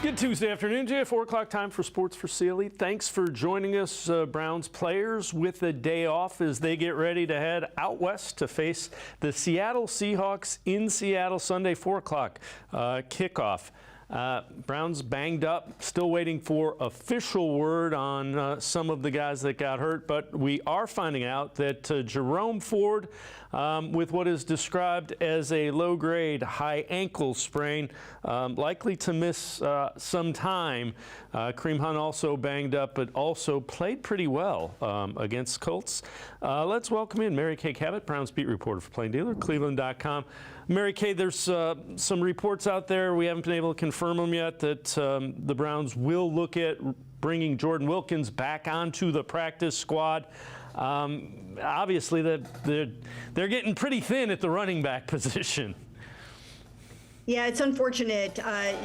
Good Tuesday afternoon, Jay. 4 o'clock time for Sports4CLE. Thanks for joining us, Browns players, with a day off as they get ready to head out west to face the Seattle Seahawks in Seattle Sunday, 4 o'clock kickoff. Browns banged up, still waiting for official word on some of the guys that got hurt, but we are finding out that Jerome Ford, with what is described as a low-grade high ankle sprain, likely to miss some time. Kareem Hunt also banged up, but also played pretty well against Colts. Let's welcome in Mary Kay Cabot, Browns beat reporter for Plain Dealer, cleveland.com. Mary Kay, there's some reports out there, we haven't been able to confirm them yet, that the Browns will look at bringing Jordan Wilkins back onto the practice squad. Obviously, they're getting pretty thin at the running back position. Yeah, it's unfortunate.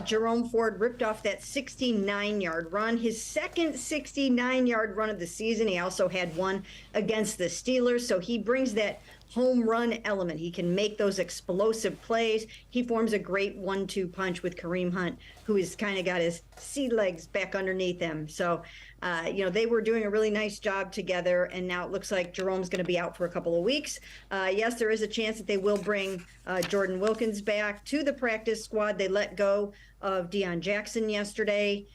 Jerome Ford ripped off that 69-yard run, his second 69-yard run of the season. He also had one against the Steelers, so he brings that home run element. He can make those explosive plays. He forms a great 1-2 punch with Kareem Hunt, who has kind of got his sea legs back underneath him. So, they were doing a really nice job together, and now it looks like Jerome's going to be out for a couple of weeks. Yes, there is a chance that they will bring Jordan Wilkins back to the practice squad. They let go of Deion Jackson yesterday,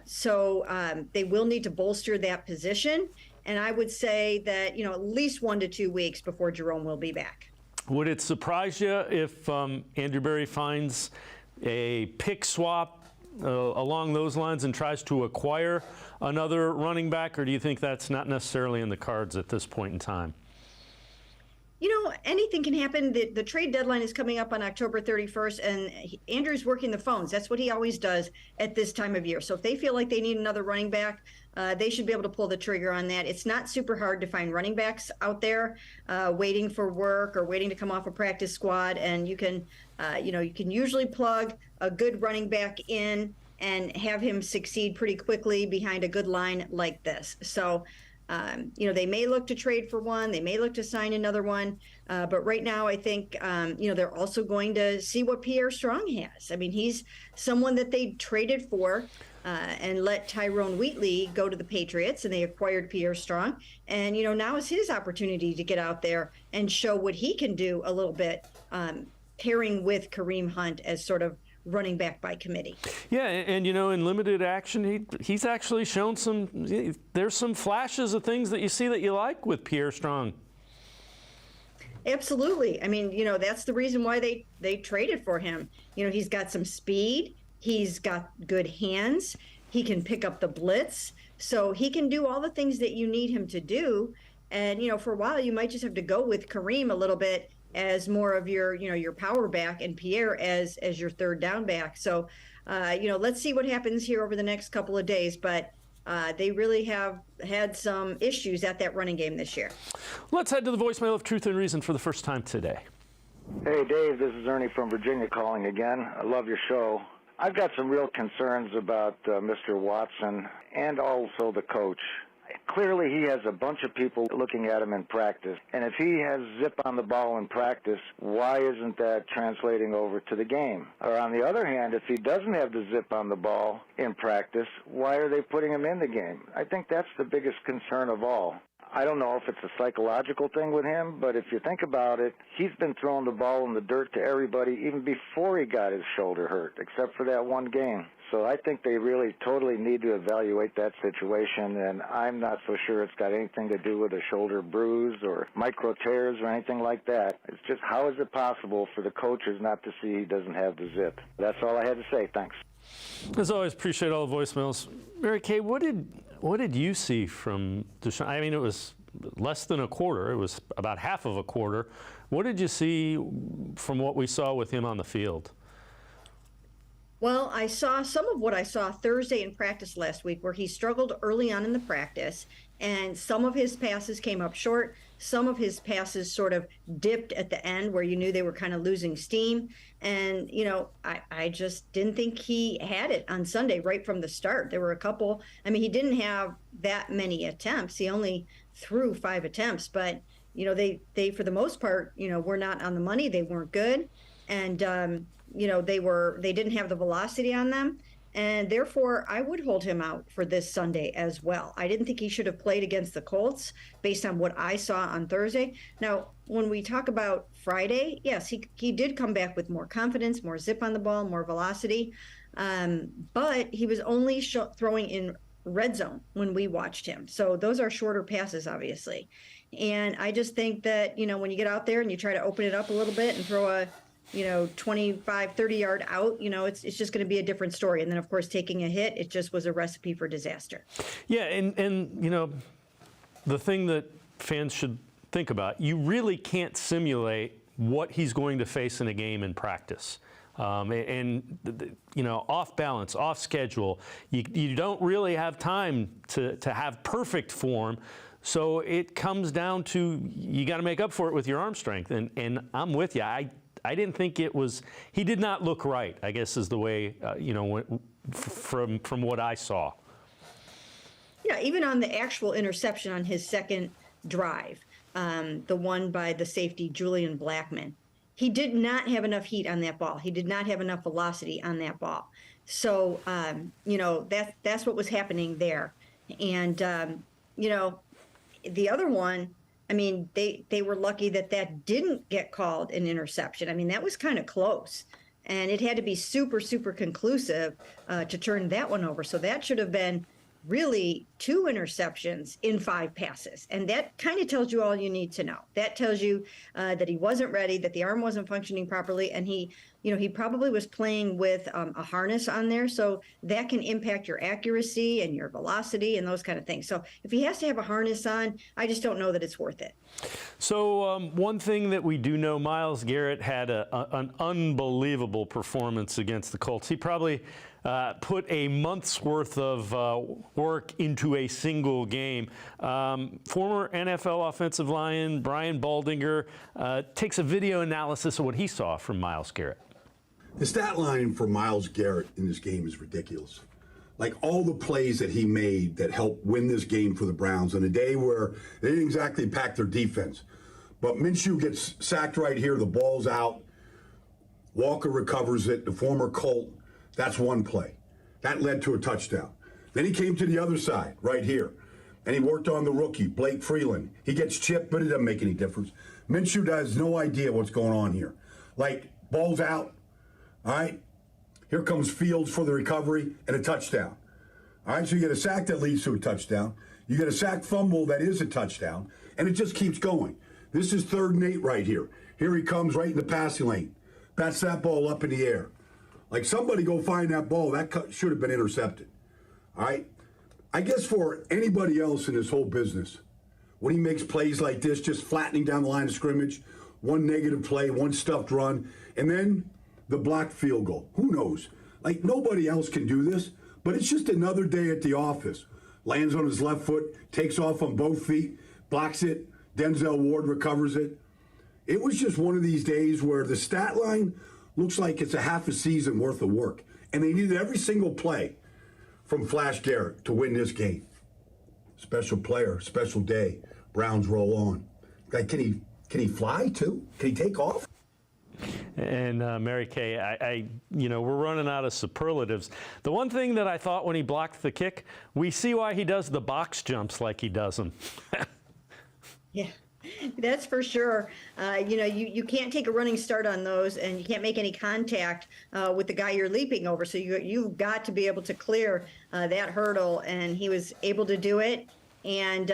so they will need to bolster that position. And I would say that, at least 1 to 2 weeks before Jerome will be back. Would it surprise you if Andrew Berry finds a pick swap along those lines and tries to acquire another running back, or do you think that's not necessarily in the cards at this point in time? Anything can happen. The trade deadline is coming up on October 31st, and Andrew's working the phones. That's what he always does at this time of year. So if they feel like they need another running back, they should be able to pull the trigger on that. It's not super hard to find running backs out there waiting for work or waiting to come off a practice squad, and you can usually plug a good running back in and have him succeed pretty quickly behind a good line like this. So they may look to trade for one, they may look to sign another one, but right now I think, they're also going to see what Pierre Strong has. I mean, he's someone that they traded for and let Tyrone Wheatley go to the Patriots, and they acquired Pierre Strong. And, now is his opportunity to get out there and show what he can do a little bit, pairing with Kareem Hunt as sort of running back by committee. Yeah, and in limited action, he's actually shown there's some flashes of things that you see that you like with Pierre Strong. Absolutely. I mean, that's the reason why they traded for him. He's got some speed, he's got good hands, he can pick up the blitz, so he can do all the things that you need him to do. And, for a while, you might just have to go with Kareem a little bit as more of your power back, and Pierre as your third down back. So, let's see what happens here over the next couple of days. But they really have had some issues at that running game this year. Let's head to the voicemail of Truth and Reason for the first time today. Hey, Dave, this is Ernie from Virginia calling again. I love your show. I've got some real concerns about Mr. Watson and also the coach. Clearly, he has a bunch of people looking at him in practice. And if he has zip on the ball in practice, why isn't that translating over to the game? Or on the other hand, if he doesn't have the zip on the ball in practice, why are they putting him in the game? I think that's the biggest concern of all. I don't know if it's a psychological thing with him, but if you think about it, he's been throwing the ball in the dirt to everybody even before he got his shoulder hurt, except for that one game. So I think they really totally need to evaluate that situation, and I'm not so sure it's got anything to do with a shoulder bruise or micro tears or anything like that. It's just, how is it possible for the coaches not to see he doesn't have the zip? That's all I had to say. Thanks. As always, appreciate all the voicemails. Mary Kay, what did you see from Deshaun? I mean, it was less than a quarter. It was about half of a quarter. What did you see from what we saw with him on the field? Well, I saw some of what I saw Thursday in practice last week, where he struggled early on in the practice, and some of his passes came up short. Some of his passes sort of dipped at the end where you knew they were kind of losing steam. And, I just didn't think he had it on Sunday right from the start. There were a couple. I mean, he didn't have that many attempts. He only threw 5 attempts, but, they for the most part, were not on the money. They weren't good. And, they didn't have the velocity on them. And therefore, I would hold him out for this Sunday as well. I didn't think he should have played against the Colts based on what I saw on Thursday. Now, when we talk about Friday, yes, he did come back with more confidence, more zip on the ball, more velocity. But he was only throwing in red zone when we watched him. So those are shorter passes, obviously. And I just think that, when you get out there and you try to open it up a little bit and throw a 25, 30-yard out, it's just going to be a different story. And then, of course, taking a hit, it just was a recipe for disaster. Yeah, and the thing that fans should think about, you really can't simulate what he's going to face in a game in practice. Off balance, off schedule, you don't really have time to have perfect form. So it comes down to you got to make up for it with your arm strength. And I'm with you. I didn't think he did not look right, I guess is the way, from what I saw. Yeah, even on the actual interception on his second drive, the one by the safety, Julian Blackmon, he did not have enough heat on that ball. He did not have enough velocity on that ball. So, that's what was happening there. And, the other one, they were lucky that didn't get called an interception. That was kind of close. And it had to be super, super conclusive to turn that one over. So that should have been really 2 interceptions in 5 passes. And that kind of tells you all you need to know. That tells you that he wasn't ready, that the arm wasn't functioning properly. And he probably was playing with a harness on there. So that can impact your accuracy and your velocity and those kind of things. So if he has to have a harness on, I just don't know that it's worth it. So one thing that we do know, Myles Garrett had an unbelievable performance against the Colts. He probably put a month's worth of work into a single game. Former NFL offensive lineman Brian Baldinger takes a video analysis of what he saw from Myles Garrett. The stat line for Myles Garrett in this game is ridiculous. Like all the plays that he made that helped win this game for the Browns on a day where they didn't exactly pack their defense. But Minshew gets sacked right here, the ball's out. Walker recovers it, the former Colt. That's one play. That led to a touchdown. Then he came to the other side, right here, and he worked on the rookie, Blake Freeland. He gets chipped, but it doesn't make any difference. Minshew has no idea what's going on here. Like, ball's out, all right? Here comes Fields for the recovery and a touchdown. All right, so you get a sack that leads to a touchdown. You get a sack fumble that is a touchdown, and it just keeps going. This is 3rd and 8 right here. Here he comes right in the passing lane. Bats that ball up in the air. Like, somebody go find that ball. That should have been intercepted. All right? I guess for anybody else in this whole business, when he makes plays like this, just flattening down the line of scrimmage, one negative play, one stuffed run, and then the blocked field goal. Who knows? Like, nobody else can do this, but it's just another day at the office. Lands on his left foot, takes off on both feet, blocks it, Denzel Ward recovers it. It was just one of these days where the stat line looks like it's a half a season worth of work. And they needed every single play from Flash Garrett to win this game. Special player, special day. Browns roll on. Like, can he fly too? Can he take off? And Mary Kay, we're running out of superlatives. The one thing that I thought when he blocked the kick, we see why he does the box jumps like he does them. Yeah. That's for sure. You can't take a running start on those, and you can't make any contact with the guy you're leaping over. So you've got to be able to clear that hurdle, and he was able to do it. And,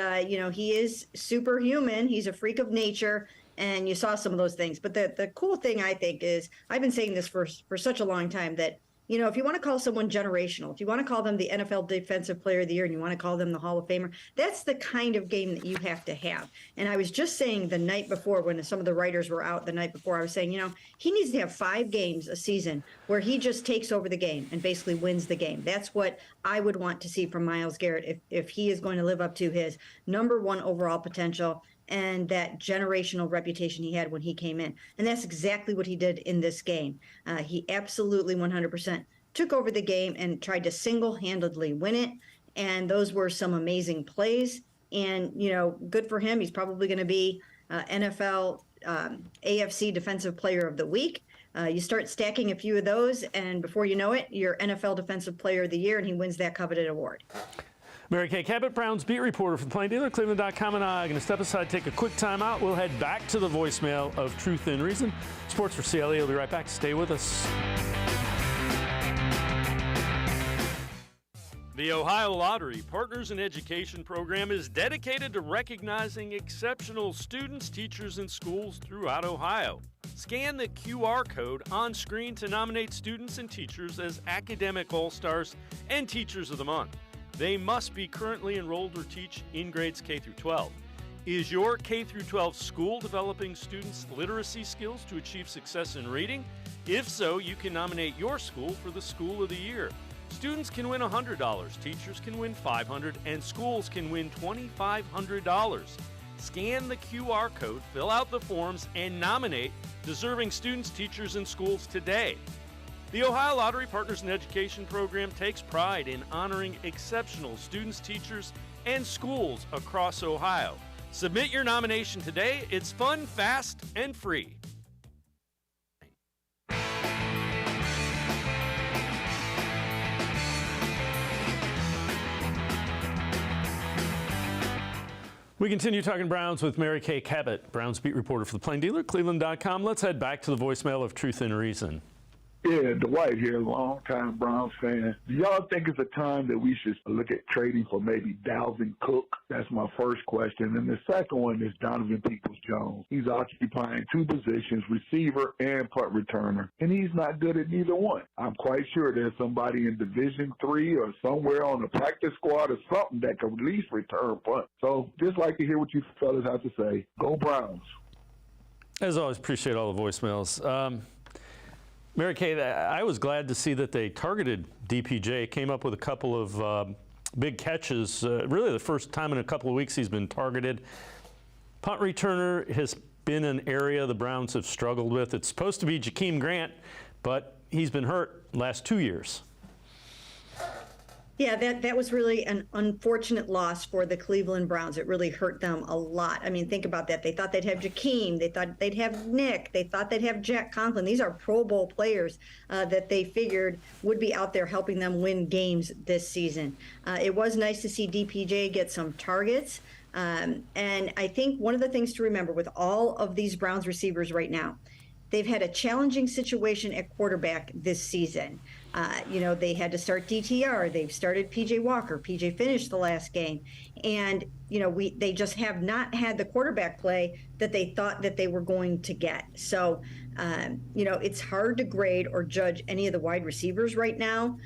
he is superhuman. He's a freak of nature, and you saw some of those things. But the cool thing, I think, is I've been saying this for such a long time that, if you want to call someone generational, if you want to call them the NFL Defensive Player of the Year, and you want to call them the Hall of Famer, that's the kind of game that you have to have. And I was just saying the night before, when some of the writers were out the night before, I was saying, he needs to have 5 games a season where he just takes over the game and basically wins the game. That's what I would want to see from Myles Garrett if he is going to live up to his number 1 overall potential and that generational reputation he had when he came in. And that's exactly what he did in this game. He absolutely 100% took over the game and tried to single-handedly win it. And those were some amazing plays. And, good for him. He's probably going to be NFL AFC Defensive Player of the Week. You start stacking a few of those, and before you know it, you're NFL Defensive Player of the Year, and he wins that coveted award. Mary Kay Cabot, Browns beat reporter for the Plain Dealer, cleveland.com, and I are going to step aside, take a quick time out. We'll head back to the voicemail of Truth and Reason. Sports for CLE. We'll be right back. Stay with us. The Ohio Lottery Partners in Education program is dedicated to recognizing exceptional students, teachers, and schools throughout Ohio. Scan the QR code on screen to nominate students and teachers as Academic All-Stars and Teachers of the Month. They must be currently enrolled or teach in grades K through 12. Is your K through 12 school developing students' literacy skills to achieve success in reading? If so, you can nominate your school for the School of the Year. Students can win $100, teachers can win $500, and schools can win $2,500. Scan the QR code, fill out the forms, and nominate deserving students, teachers, and schools today. The Ohio Lottery Partners in Education program takes pride in honoring exceptional students, teachers, and schools across Ohio. Submit your nomination today. It's fun, fast, and free. We continue talking Browns with Mary Kay Cabot, Browns beat reporter for the Plain Dealer, cleveland.com. Let's head back to the voicemail of Truth and Reason. Yeah, Dwight here, longtime Browns fan. Do y'all think it's a time that we should look at trading for maybe Dalvin Cook? That's my first question. And the second one is Donovan Peoples-Jones. He's occupying two positions, receiver and punt returner, and he's not good at neither one. I'm quite sure there's somebody in Division III or somewhere on the practice squad or something that could at least return punt. So just like to hear what you fellas have to say. Go Browns. As always, appreciate all the voicemails. Mary Kay, I was glad to see that they targeted DPJ, came up with a couple of big catches. Really the first time in a couple of weeks he's been targeted. Punt returner has been an area the Browns have struggled with. It's supposed to be Jakeem Grant, but he's been hurt last 2 years. Yeah, that was really an unfortunate loss for the Cleveland Browns. It really hurt them a lot. I mean, think about that. They thought they'd have Jakeem. They thought they'd have Nick. They thought they'd have Jack Conklin. These are Pro Bowl players that they figured would be out there helping them win games this season. It was nice to see DPJ get some targets. And I think one of the things to remember with all of these Browns receivers right now, they've had a challenging situation at quarterback this season. They had to start DTR. They've started PJ Walker. PJ finished the last game. And, they just have not had the quarterback play that they thought that they were going to get. So, it's hard to grade or judge any of the wide receivers right now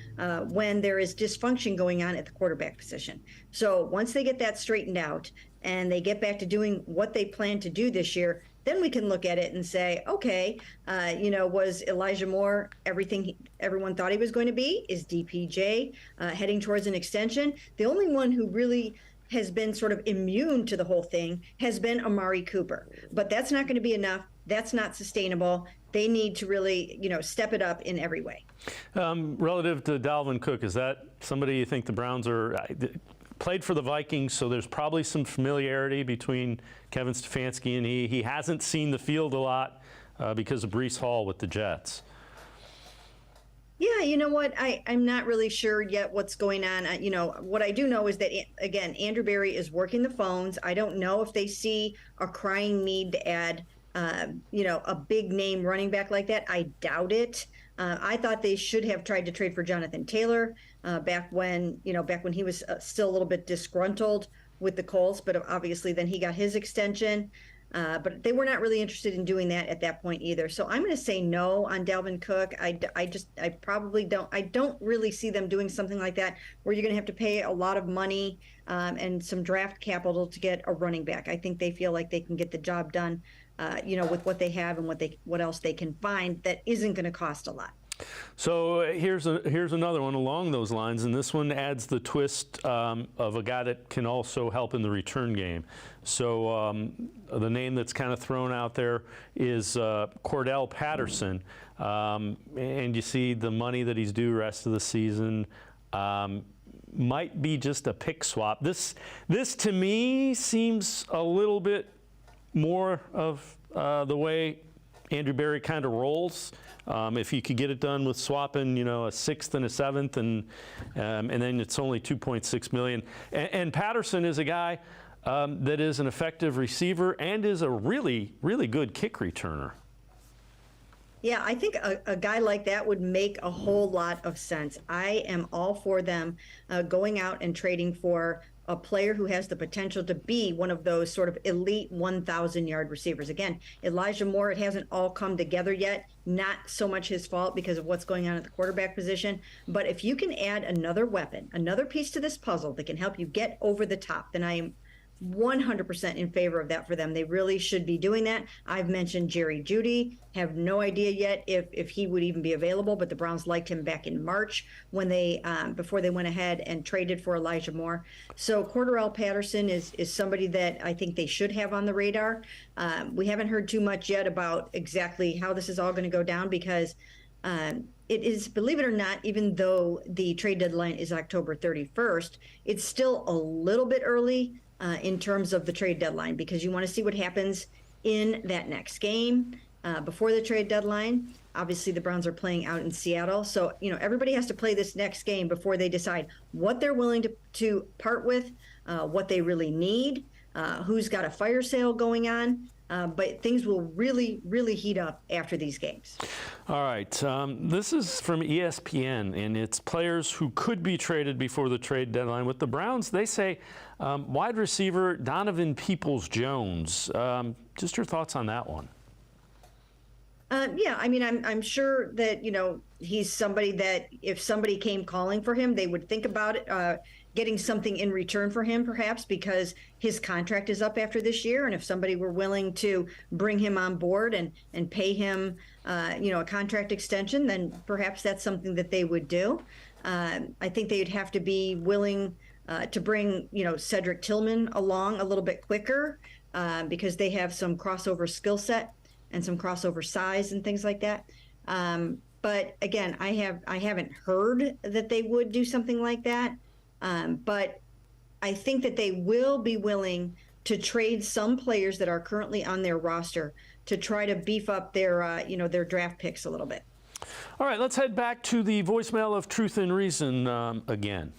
when there is dysfunction going on at the quarterback position. So once they get that straightened out and they get back to doing what they plan to do this year, then we can look at it and say, okay, was Elijah Moore everything everyone thought he was going to be? Is DPJ heading towards an extension? The only one who really has been sort of immune to the whole thing has been Amari Cooper. But that's not going to be enough. That's not sustainable. They need to really, step it up in every way. Relative to Dalvin Cook, is that somebody you think the Browns are played for the Vikings, so there's probably some familiarity between Kevin Stefanski and he. He hasn't seen the field a lot because of Breece Hall with the Jets. Yeah, you know what? I'm not really sure yet what's going on. What I do know is that, again, Andrew Berry is working the phones. I don't know if they see a crying need to add, a big name running back like that. I doubt it. I thought they should have tried to trade for Jonathan Taylor back when he was still a little bit disgruntled with the Colts, but obviously then he got his extension. But they were not really interested in doing that at that point either. So I'm going to say no on Dalvin Cook. I don't really see them doing something like that where you're going to have to pay a lot of money and some draft capital to get a running back. I think they feel like they can get the job done, with what they have and what else they can find that isn't going to cost a lot. So here's another one along those lines, and this one adds the twist of a guy that can also help in the return game. So the name that's kind of thrown out there is Cordell Patterson, and you see the money that he's due rest of the season. Might be just a pick swap. This to me seems a little bit more of the way Andrew Berry kind of rolls. If you could get it done with swapping, a 6th and a 7th, and then it's only $2.6 million. And Patterson is a guy that is an effective receiver and is a really, really good kick returner. Yeah, I think a guy like that would make a whole lot of sense. I am all for them going out and trading for a player who has the potential to be one of those sort of elite 1,000-yard receivers. Again, Elijah Moore, it hasn't all come together yet. Not so much his fault because of what's going on at the quarterback position. But if you can add another weapon, another piece to this puzzle that can help you get over the top, then I am 100% in favor of that for them. They really should be doing that. I've mentioned Jerry Jeudy. Have no idea yet if he would even be available, but the Browns liked him back in March when they before they went ahead and traded for Elijah Moore. So Cordarrelle Patterson is somebody that I think they should have on the radar. We haven't heard too much yet about exactly how this is all going to go down because it is, believe it or not, even though the trade deadline is October 31st, it's still a little bit early in terms of the trade deadline because you want to see what happens in that next game before the trade deadline. Obviously, the Browns are playing out in Seattle. So, everybody has to play this next game before they decide what they're willing to part with, what they really need, who's got a fire sale going on. But things will really, really heat up after these games. All right. This is from ESPN, and it's players who could be traded before the trade deadline. With the Browns, they say wide receiver Donovan Peoples-Jones. Just your thoughts on that one. Yeah, I mean, I'm sure that, he's somebody that if somebody came calling for him, they would think about it, getting something in return for him, perhaps, because his contract is up after this year. And if somebody were willing to bring him on board and pay him, a contract extension, then perhaps that's something that they would do. I think they'd have to be willing to bring, Cedric Tillman along a little bit quicker because they have some crossover skill set and some crossover size and things like that. But again, I haven't heard that they would do something like that. But I think that they will be willing to trade some players that are currently on their roster to try to beef up their, their draft picks a little bit. All right, let's head back to the voicemail of Truth and Reason again.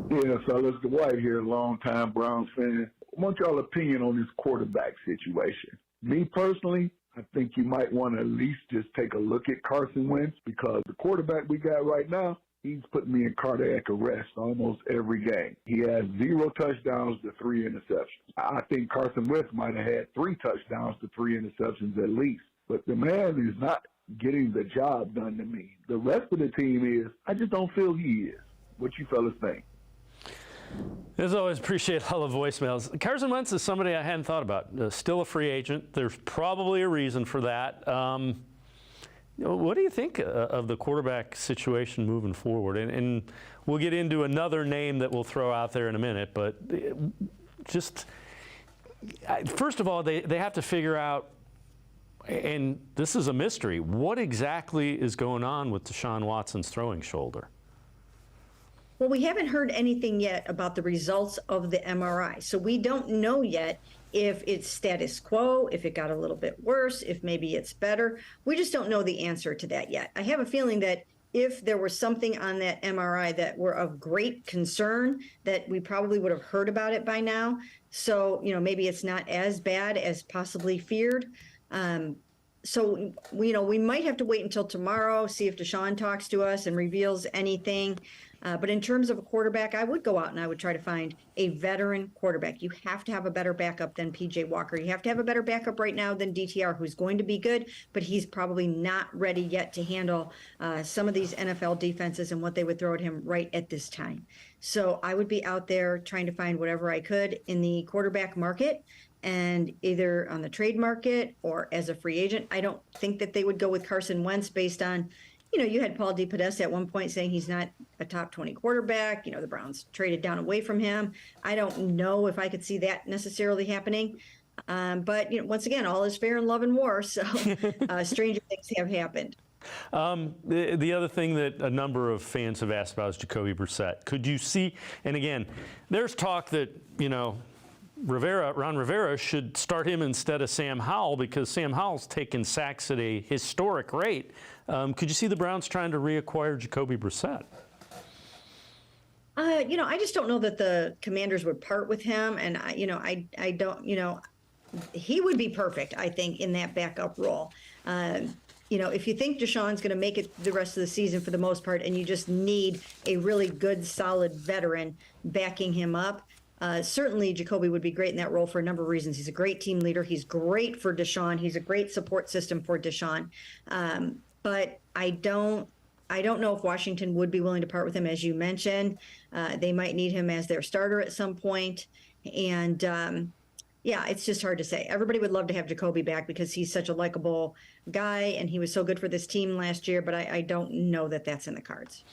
Yeah, fellas, Dwight here, longtime Browns fan. I want y'all opinion on this quarterback situation. Me personally, I think you might want to at least just take a look at Carson Wentz because the quarterback we got right now, he's putting me in cardiac arrest almost every game. He has 0 touchdowns to 3 interceptions. I think Carson Wentz might have had 3 touchdowns to 3 interceptions at least. But the man is not getting the job done to me. The rest of the team is, I just don't feel he is. What you fellas think? As always, appreciate all the voicemails. Carson Wentz is somebody I hadn't thought about. Still a free agent. There's probably a reason for that. What do you think of the quarterback situation moving forward? And we'll get into another name that we'll throw out there in a minute. But just, first of all, they have to figure out, and this is a mystery, what exactly is going on with Deshaun Watson's throwing shoulder? Well, we haven't heard anything yet about the results of the MRI. So we don't know yet if it's status quo, if it got a little bit worse, if maybe it's better. We just don't know the answer to that yet. I have a feeling that if there was something on that MRI that were of great concern, that we probably would have heard about it by now. So, maybe it's not as bad as possibly feared. So, we might have to wait until tomorrow, see if Deshaun talks to us and reveals anything. But in terms of a quarterback, I would go out and I would try to find a veteran quarterback. You have to have a better backup than P.J. Walker. You have to have a better backup right now than DTR, who's going to be good, but he's probably not ready yet to handle some of these NFL defenses and what they would throw at him right at this time. So I would be out there trying to find whatever I could in the quarterback market, and either on the trade market or as a free agent. I don't think that they would go with Carson Wentz based on, you had Paul DePodesta at one point saying he's not a top 20 quarterback. The Browns traded down away from him. I don't know if I could see that necessarily happening. But, once again, all is fair in love and war. So stranger things have happened. The other thing that a number of fans have asked about is Jacoby Brissett. Could you see, and again, there's talk that, Ron Rivera should start him instead of Sam Howell because Sam Howell's taken sacks at a historic rate. Could you see the Browns trying to reacquire Jacoby Brissett? I just don't know that the Commanders would part with him, and I don't, he would be perfect, I think, in that backup role. If you think Deshaun's going to make it the rest of the season for the most part, and you just need a really good, solid veteran backing him up, certainly Jacoby would be great in that role for a number of reasons. He's a great team leader. He's great for Deshaun. He's a great support system for Deshaun. But I don't know if Washington would be willing to part with him, as you mentioned. They might need him as their starter at some point. And yeah, it's just hard to say. Everybody would love to have Jacoby back because he's such a likable guy and he was so good for this team last year, but I don't know that that's in the cards.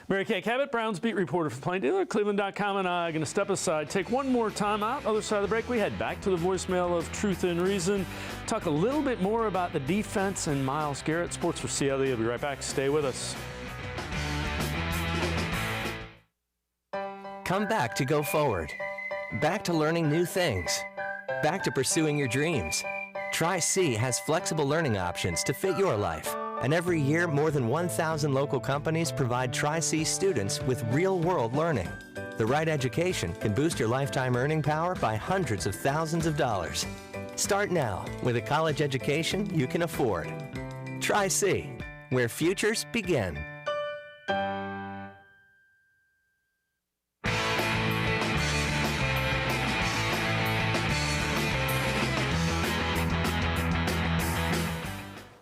Mary Kay Cabot, Browns beat reporter for Plain Dealer, cleveland.com, and I are going to step aside, take one more time out. Other side of the break, we head back to the voicemail of Truth and Reason, talk a little bit more about the defense and Myles Garrett. Sports for CLE. I'll be right back. Stay with us. Come back to go forward. Back to learning new things. Back to pursuing your dreams. Tri-C has flexible learning options to fit your life. And every year, more than 1,000 local companies provide Tri-C students with real-world learning. The right education can boost your lifetime earning power by hundreds of thousands of dollars. Start now with a college education you can afford. Tri-C, where futures begin.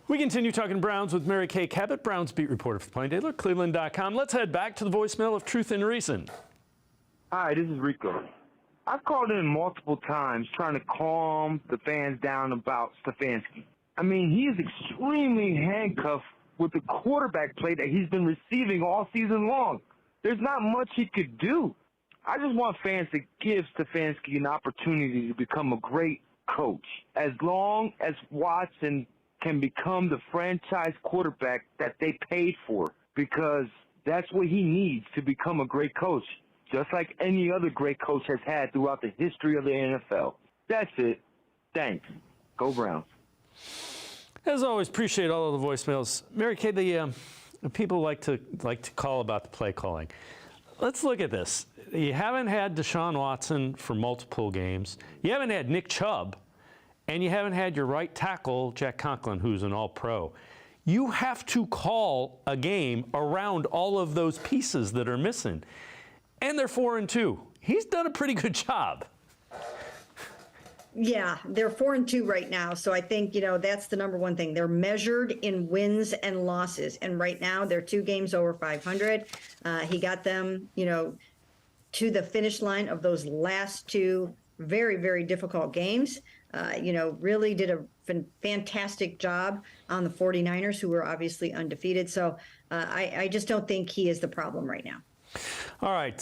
We continue talking Browns with Mary Kay Cabot, Browns beat reporter for Plain Dealer, cleveland.com. Let's head back to the voicemail of Truth and Reason. Hi, this is Rico. I've called in multiple times trying to calm the fans down about Stefanski. I mean, he is extremely handcuffed with the quarterback play that he's been receiving all season long. There's not much he could do. I just want fans to give Stefanski an opportunity to become a great coach. As long as Watson can become the franchise quarterback that they paid for, because that's what he needs to become a great coach, just like any other great coach has had throughout the history of the NFL. That's it. Thanks. Go Browns. As always, appreciate all of the voicemails. Mary Kay, the people like to call about the play calling. Let's look at this. You haven't had Deshaun Watson for multiple games. You haven't had Nick Chubb. And you haven't had your right tackle, Jack Conklin, who's an all-pro. You have to call a game around all of those pieces that are missing. And they're 4-2. He's done a pretty good job. Yeah, they're 4-2 right now. So I think, that's the number one thing. They're measured in wins and losses. And right now they're 2 games over 500. He got them, to the finish line of those last 2 very, very difficult games. Really did a fantastic job on the 49ers, who were obviously undefeated. So I just don't think he is the problem right now. All right.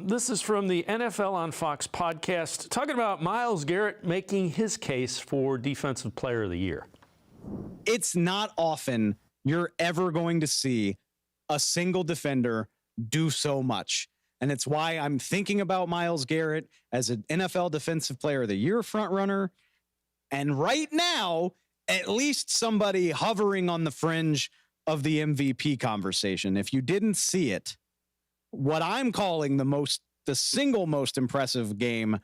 This is from the NFL on Fox podcast, talking about Myles Garrett making his case for Defensive Player of the Year. It's not often you're ever going to see a single defender do so much. And it's why I'm thinking about Myles Garrett as an NFL Defensive Player of the Year frontrunner. And right now, at least somebody hovering on the fringe of the MVP conversation. If you didn't see it, what I'm calling the single most impressive game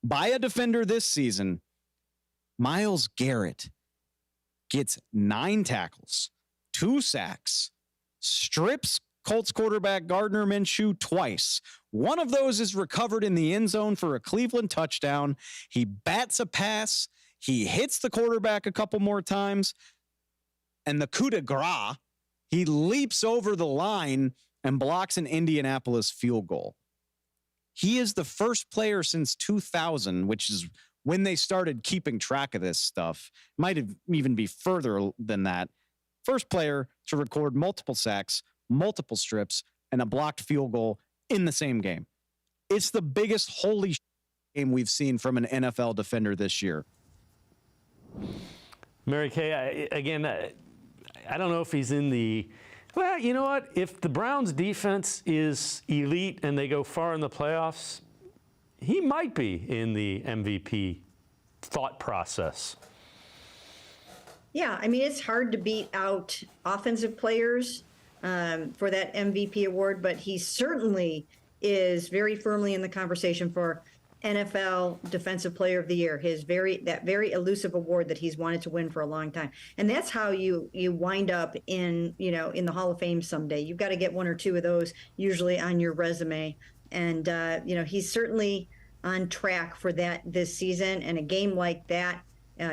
by a defender this season, Myles Garrett gets 9 tackles, 2 sacks, strips Colts quarterback Gardner Minshew twice. One of those is recovered in the end zone for a Cleveland touchdown. He bats a pass. He hits the quarterback a couple more times. And the coup de grace, he leaps over the line and blocks an Indianapolis field goal. He is the first player since 2000, which is when they started keeping track of this stuff. Might have even be further than that. First player to record multiple sacks, multiple strips, and a blocked field goal in the same game. It's the biggest holy game we've seen from an NFL defender this year. Mary Kay, I don't know if he's in the... Well, you know what? If the Browns' defense is elite and they go far in the playoffs, he might be in the MVP thought process. Yeah, I mean, it's hard to beat out offensive players for that MVP award, but he certainly is very firmly in the conversation for NFL Defensive Player of the Year. That very elusive award that he's wanted to win for a long time, and that's how you wind up in the Hall of Fame someday. You've got to get one or two of those usually on your resume, and he's certainly on track for that this season. And a game like that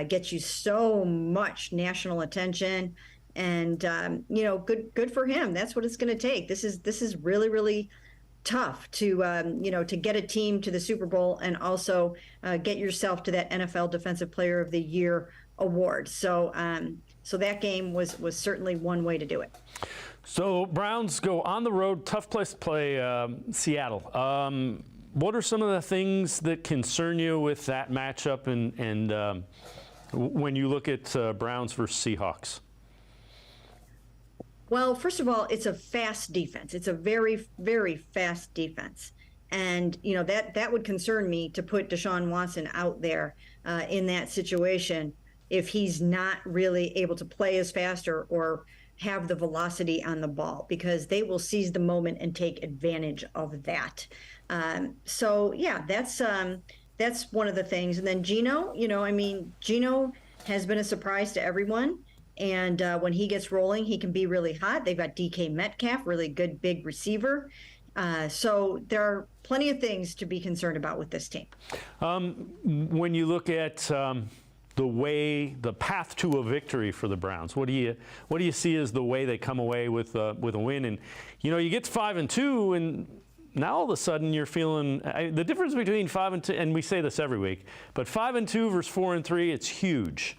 gets you so much national attention, and good for him. That's what it's going to take. This is really, really tough to to get a team to the Super Bowl and also get yourself to that NFL Defensive Player of the Year award. So that game was certainly one way to do it. So Browns go on the road, tough place to play, Seattle. What are some of the things that concern you with that matchup and when you look at Browns versus Seahawks? Well, first of all, it's a fast defense. It's a very, very fast defense. And, that would concern me to put Deshaun Watson out there in that situation if he's not really able to play as fast or have the velocity on the ball, because they will seize the moment and take advantage of that. That's one of the things. And then Geno, Geno has been a surprise to everyone. And when he gets rolling, he can be really hot. They've got DK Metcalf, really good big receiver. So there are plenty of things to be concerned about with this team. When you look at the path to a victory for the Browns, what do you see as the way they come away with a win? And you get to 5-2, and now all of a sudden you're feeling the difference between 5-2, and we say this every week, but 5-2 versus 4-3, it's huge.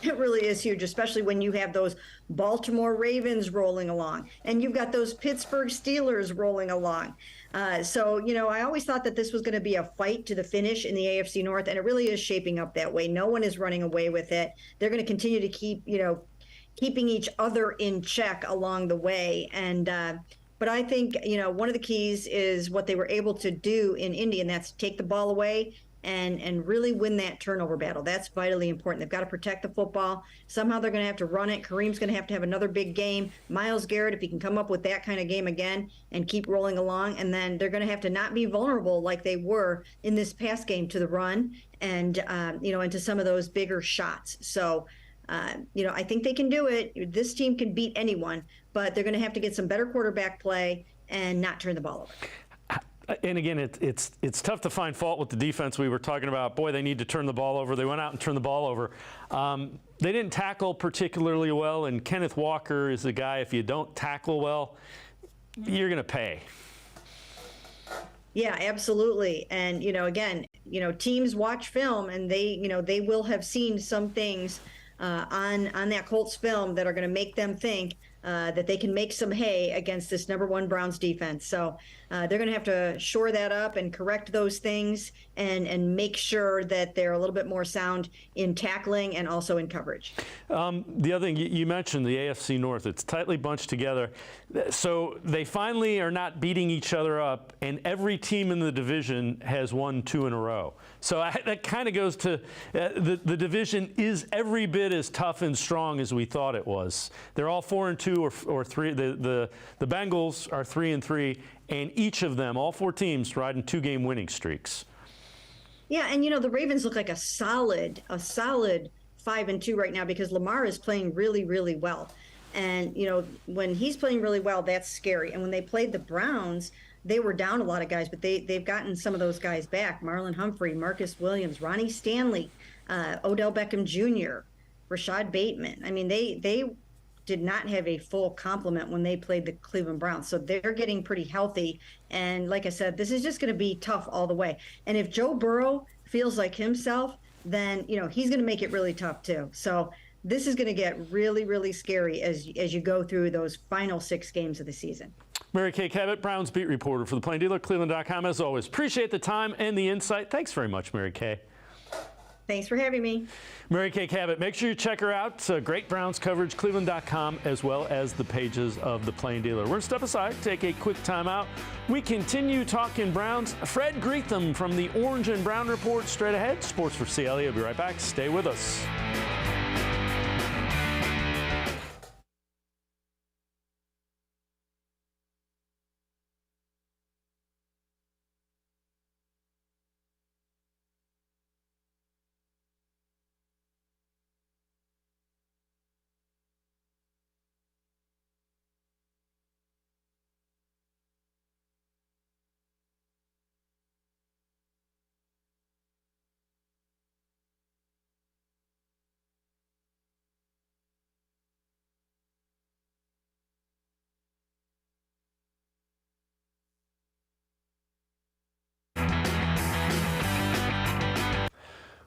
It really is huge, especially when you have those Baltimore Ravens rolling along and you've got those Pittsburgh Steelers rolling along. I always thought that this was going to be a fight to the finish in the AFC North, and it really is shaping up that way. No one is running away with it. They're going to continue to keep, keeping each other in check along the way. And but I think, one of the keys is what they were able to do in Indy, and that's take the ball away and really win that turnover battle. That's vitally important. They've got to protect the football. Somehow they're going to have to run it. Kareem's going to have another big game. Myles Garrett, if he can come up with that kind of game again and keep rolling along, and then they're going to have to not be vulnerable like they were in this past game to the run and, and to some of those bigger shots. So, I think they can do it. This team can beat anyone, but they're going to have to get some better quarterback play and not turn the ball over. And again, it's tough to find fault with the defense. We were talking about, boy, they need to turn the ball over. They went out and turned the ball over. They didn't tackle particularly well, and Kenneth Walker is the guy, if you don't tackle well, you're going to pay. Yeah, absolutely. And, teams watch film, and they will have seen some things on that Colts film that are going to make them think that they can make some hay against this #1 Browns defense. So they're going to have to shore that up and correct those things and make sure that they're a little bit more sound in tackling and also in coverage. The other thing, you mentioned the AFC North. It's tightly bunched together. So they finally are not beating each other up, and every team in the division has won 2 in a row. So that kind of goes to the division is every bit as tough and strong as we thought it was. They're all 4-2 or 3. The Bengals are 3-3, and each of them, all 4 teams, riding 2-game winning streaks. Yeah, and the Ravens look like a solid 5-2 right now because Lamar is playing really, really well. And when he's playing really well, that's scary. And when they played the Browns, they were down a lot of guys, but they've gotten some of those guys back. Marlon Humphrey, Marcus Williams, Ronnie Stanley, Odell Beckham Jr., Rashad Bateman. I mean, they did not have a full complement when they played the Cleveland Browns. So they're getting pretty healthy. And like I said, this is just going to be tough all the way. And if Joe Burrow feels like himself, then, he's going to make it really tough too. So this is going to get really, really scary as you go through those final 6 games of the season. Mary Kay Cabot, Browns beat reporter for the Plain Dealer, cleveland.com. As always, appreciate the time and the insight. Thanks very much, Mary Kay. Thanks for having me. Mary Kay Cabot, make sure you check her out. Great Browns coverage, cleveland.com, as well as the pages of the Plain Dealer. We're going to step aside, take a quick timeout. We continue talking Browns. Fred Greetham from the Orange and Brown Report straight ahead. Sports for CLE. I'll be right back. Stay with us.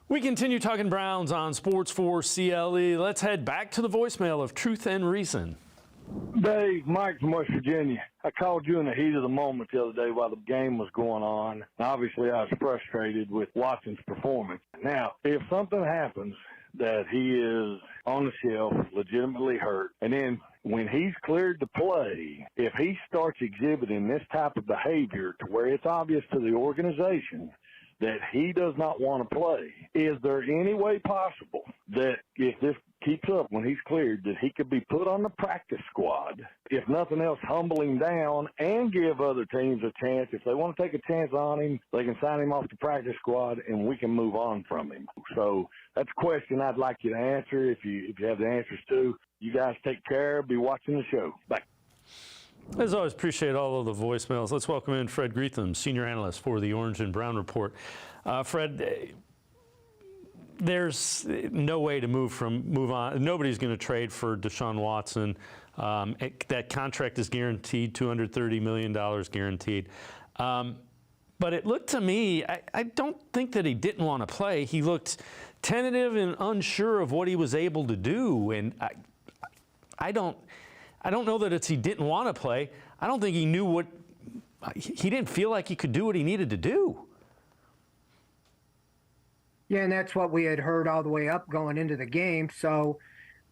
We continue talking Browns on Sports4CLE. Let's head back to the voicemail of Truth and Reason. Dave, Mike from West Virginia. I called you in the heat of the moment the other day while the game was going on. Obviously, I was frustrated with Watson's performance. Now, if something happens that he is on the shelf, legitimately hurt, and then when he's cleared to play, if he starts exhibiting this type of behavior to where it's obvious to the organization that he does not want to play, is there any way possible that if this keeps up when he's cleared, that he could be put on the practice squad, if nothing else, humble him down and give other teams a chance? If they want to take a chance on him, they can sign him off the practice squad and we can move on from him. So that's a question I'd like you to answer. If you have the answers to, you guys take care. Be watching the show. Bye. As always, appreciate all of the voicemails. Let's welcome in Fred Greetham, senior analyst for the Orange and Brown Report. Fred, there's no way to move on. Nobody's going to trade for Deshaun Watson. That contract is guaranteed, $230 million guaranteed. But it looked to me, I don't think that he didn't want to play. He looked tentative and unsure of what he was able to do. And I don't know that it's he didn't want to play. I don't think he knew he didn't feel like he could do what he needed to do. Yeah, and that's what we had heard all the way up going into the game. So,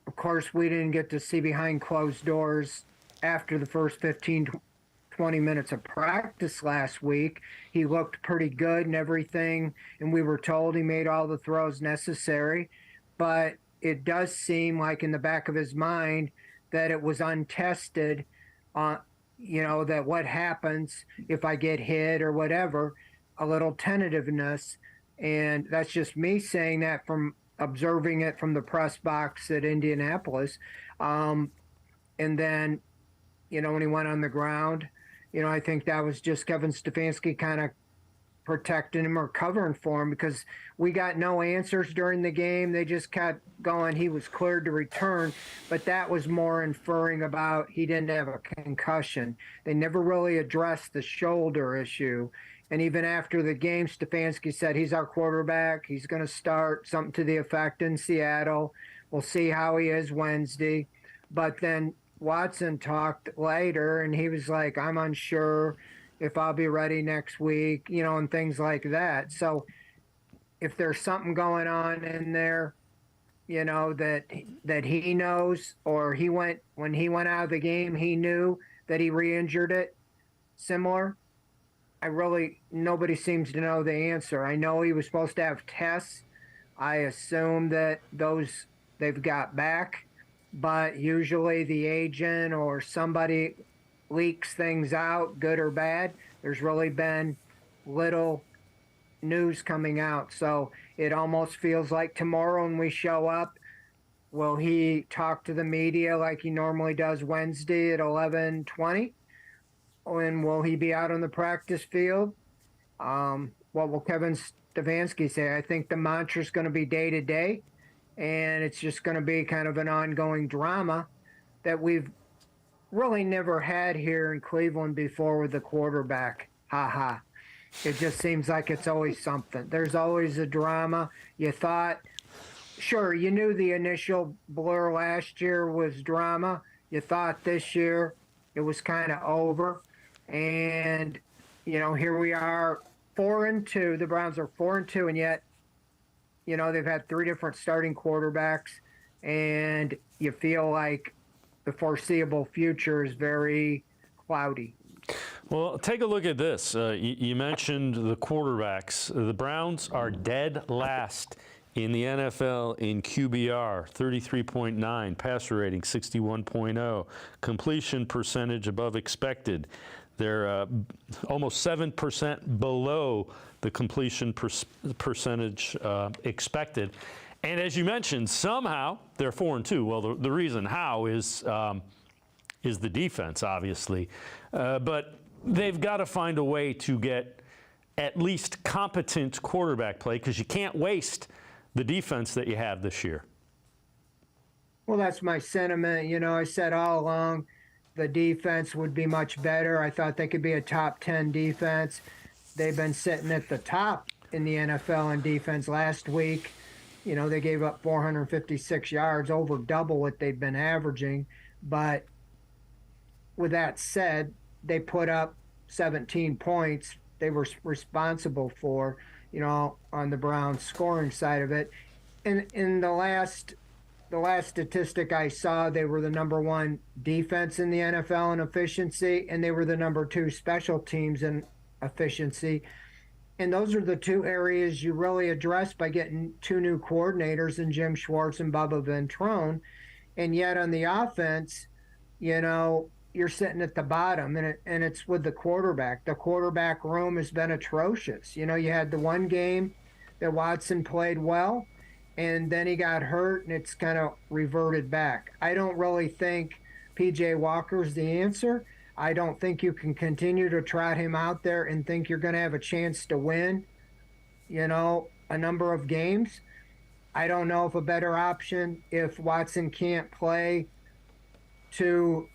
of course, we didn't get to see behind closed doors after the first 15, 20 minutes of practice last week. He looked pretty good and everything, and we were told he made all the throws necessary. But it does seem like in the back of his mind that it was untested, that what happens if I get hit or whatever, a little tentativeness. And that's just me saying that from observing it from the press box at Indianapolis. And then, when he went on the ground, I think that was just Kevin Stefanski kind of protecting him or covering for him, because we got no answers during the game. They just kept going. He was cleared to return, but that was more inferring about he didn't have a concussion. They never really addressed the shoulder issue. And even after the game, Stefanski said he's our quarterback. He's going to start, something to the effect, in Seattle. We'll see how he is Wednesday. But then Watson talked later, and he was like, I'm unsure if I'll be ready next week, and things like that. So if there's something going on in there, that he knows, or when he went out of the game, he knew that he re-injured it, similar, nobody seems to know the answer. I know he was supposed to have tests. I assume that they've got back, but usually the agent or somebody leaks things out, good or bad. There's really been little news coming out. So it almost feels like tomorrow when we show up, will he talk to the media like he normally does Wednesday at 11:20? And will he be out on the practice field? What will Kevin Stefanski say? I think the mantra is going to be day to day, and it's just going to be kind of an ongoing drama that we've really never had here in Cleveland before with the quarterback. Ha ha. It just seems like it's always something. There's always a drama. You thought, sure, you knew the initial blur last year was drama. You thought this year it was kind of over. And, here we are, 4-2. The Browns are 4-2, and yet, they've had 3 different starting quarterbacks, and you feel like the foreseeable future is very cloudy. Well, take a look at this. You mentioned the quarterbacks. The Browns are dead last in the NFL in QBR, 33.9, passer rating 61.0, completion percentage above expected. They're almost 7% below the completion percentage expected. And as you mentioned, somehow they're 4-2. Well, the reason how is the defense, obviously. But they've got to find a way to get at least competent quarterback play, because you can't waste the defense that you have this year. Well, that's my sentiment. I said all along the defense would be much better. I thought they could be a top 10 defense. They've been sitting at the top in the NFL in defense last week. They gave up 456 yards, over double what they'd been averaging. But with that said, they put up 17 points they were responsible for, on the Browns scoring side of it. And in the last statistic I saw, they were the number 1 defense in the NFL in efficiency, and they were the number 2 special teams in efficiency. And those are the 2 areas you really address by getting 2 new coordinators in Jim Schwartz and Bubba Ventrone. And yet on the offense, you're sitting at the bottom, and it's with the quarterback. The quarterback room has been atrocious. You had the one game that Watson played well, and then he got hurt, and it's kind of reverted back. I don't really think P.J. Walker's the answer. I don't think you can continue to trot him out there and think you're going to have a chance to win, a number of games. I don't know if a better option, if Watson can't play to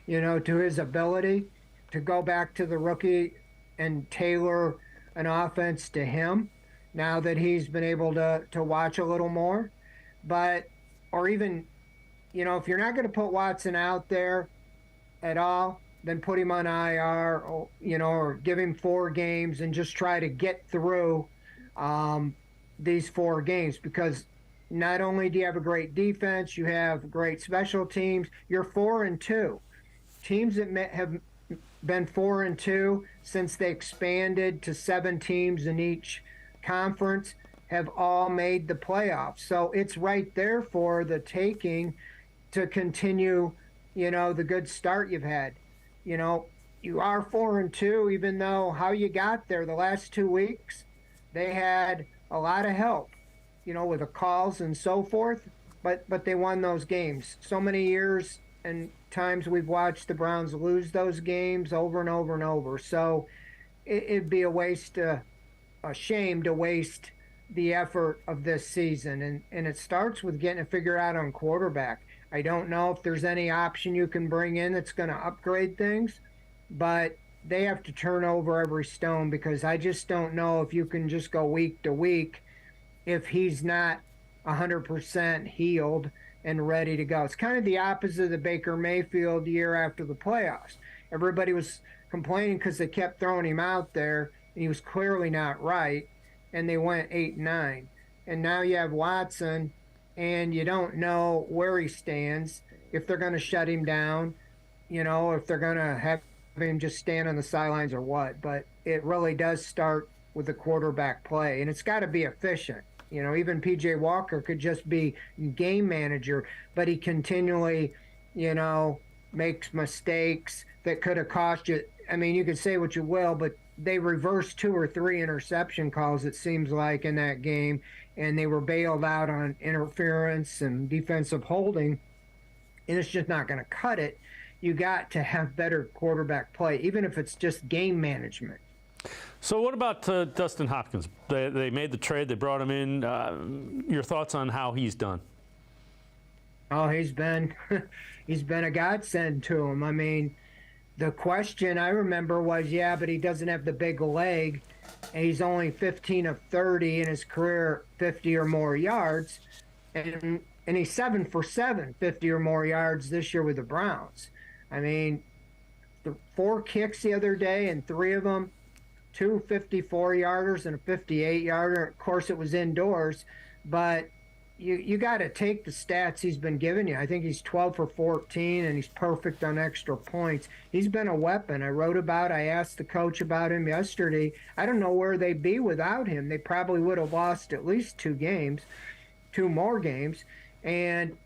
his ability, to go back to the rookie and tailor an offense to him now that he's been able to watch a little more. Or even, if you're not going to put Watson out there at all, then put him on IR, or give him 4 games and just try to get through these 4 games, because not only do you have a great defense, you have great special teams. You're 4-2. Teams that have been 4-2 since they expanded to 7 teams in each conference have all made the playoffs. So it's right there for the taking to continue, the good start you've had. You are 4-2, even though how you got there the last 2 weeks, they had a lot of help, with the calls and so forth, but they won those games. So many years and times we've watched the Browns lose those games over and over and over. So it'd be a shame to waste the effort of this season. And it starts with getting it figured out on quarterback. I don't know if there's any option you can bring in that's going to upgrade things, but they have to turn over every stone, because I just don't know if you can just go week to week if he's not 100% healed and ready to go. It's kind of the opposite of the Baker Mayfield year after the playoffs. Everybody was complaining because they kept throwing him out there, and he was clearly not right, and they went 8-9. And now you have Watson, and you don't know where he stands, if they're going to shut him down, if they're going to have him just stand on the sidelines or what. But it really does start with the quarterback play, and it's got to be efficient. Even P.J. Walker could just be game manager, but he continually, makes mistakes that could have cost you. I mean, you could say what you will, but they reversed 2 or 3 interception calls, it seems like, in that game, and they were bailed out on interference and defensive holding, and it's just not going to cut it. You got to have better quarterback play, even if it's just game management. So what about Dustin Hopkins? They made the trade. They brought him in. Your thoughts on how he's done? Oh, he's been a godsend to him. I mean, the question I remember was, but he doesn't have the big leg, and he's only 15 of 30 in his career, 50 or more yards, and he's 7 for 7, 50 or more yards this year with the Browns. I mean, the 4 kicks the other day, and 3 of them two 54-yarders and a 58-yarder. Of course, it was indoors, but you got to take the stats he's been giving you. I think he's 12 for 14, and he's perfect on extra points. He's been a weapon. I asked the coach about him yesterday. I don't know where they'd be without him. They probably would have lost at least two more games. And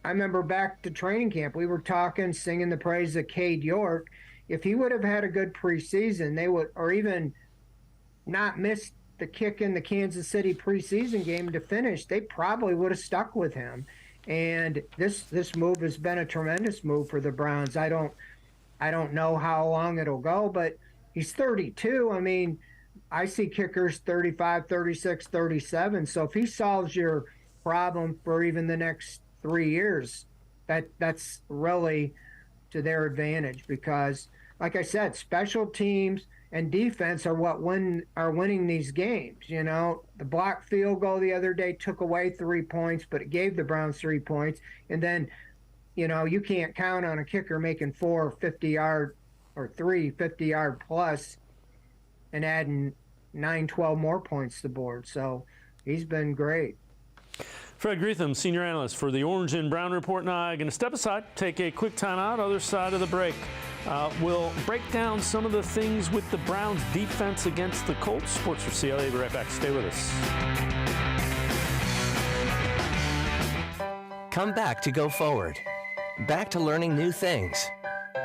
I remember back to training camp, we were talking, singing the praise of Cade York. If he would have had a good preseason, they would, or even not missed the kick in the Kansas City preseason game to finish, they probably would have stuck with him. And this move has been a tremendous move for the Browns. I don't know how long it'll go, but he's 32. I mean, I see kickers 35, 36, 37. So if he solves your problem for even the next 3 years, that's really to their advantage, because, like I said, special teams and defense are what are winning these games. You know, the blocked field goal the other day took away 3 points, but it gave the Browns 3 points. And then, you know, you can't count on a kicker making 4 50-yard or 3 50-yard plus and adding 9, 12 more points to the board. So he's been great. Fred Greetham, senior analyst for the Orange and Brown Report. Now, I'm going to step aside, take a quick timeout. Other side of the break, we'll break down some of the things with the Browns' defense against the Colts. Sports for CLE. Be right back. Stay with us. Come back to go forward. Back to learning new things.